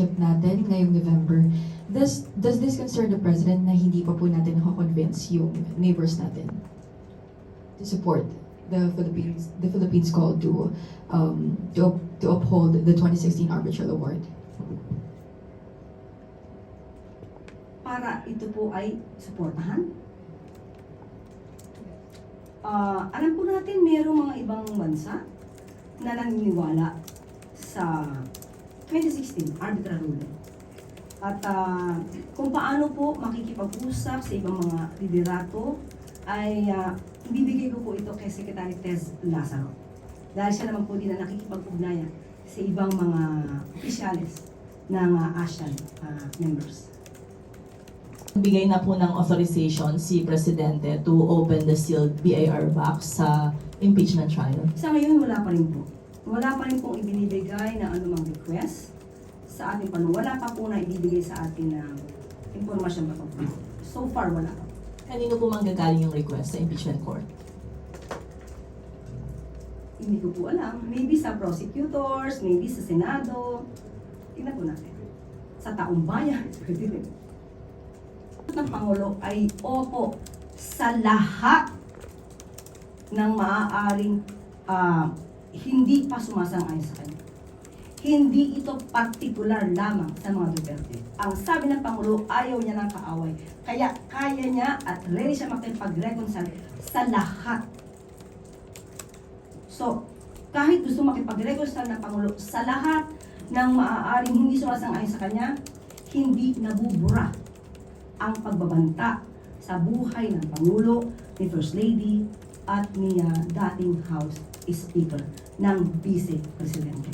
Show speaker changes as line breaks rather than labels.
relationship natin ngayong November. Does this concern the President na hindi pa po natin nako-convince yung neighbors natin to support the Philippines call to uphold the 2016 Arbitral Award?
Para ito po ay suportahan. Alam po natin mayroong mga ibang bansa na naniniwala sa 2016 arbitral ruling. At kung paano po makikipag-usap sa ibang mga liderato ay ibibigay ko po ito kay Secretary Tez Lazaro. Dahil siya naman po din na nakikipag-ugnayan sa ibang mga opisyales ng ASEAN members.
Bigay na po ng authorization si Presidente to open the sealed BIR box sa impeachment trial.
Sa ngayon, wala pa rin po. Wala pa rin pong ibinibigay na anumang request sa ating panahon. Wala pa po na ibibigay sa atin ng impormasyon pa po. So far, wala pa.
Kanino po manggagaling yung request sa impeachment court?
Hindi ko po alam. Maybe sa prosecutors, maybe sa Senado. Tingnan po natin. Sa taong bayan. Ng Pangulo ay opo sa lahat ng maaaring hindi pa sumasang-ayon sa kanya. Hindi ito partikular lamang sa mga Duterte. Ang sabi ng Pangulo, ayaw niya ng kaaway. Kaya kaya niya at ready siya makipag-reconcile sa lahat. So, kahit gusto makipag-reconcile ng Pangulo sa lahat ng maaaring hindi sumasang-ayon sa kanya, hindi nabubura ang pagbabanta sa buhay ng Pangulo, ni First Lady, at ni dating House Speaker ng Vice Presidente.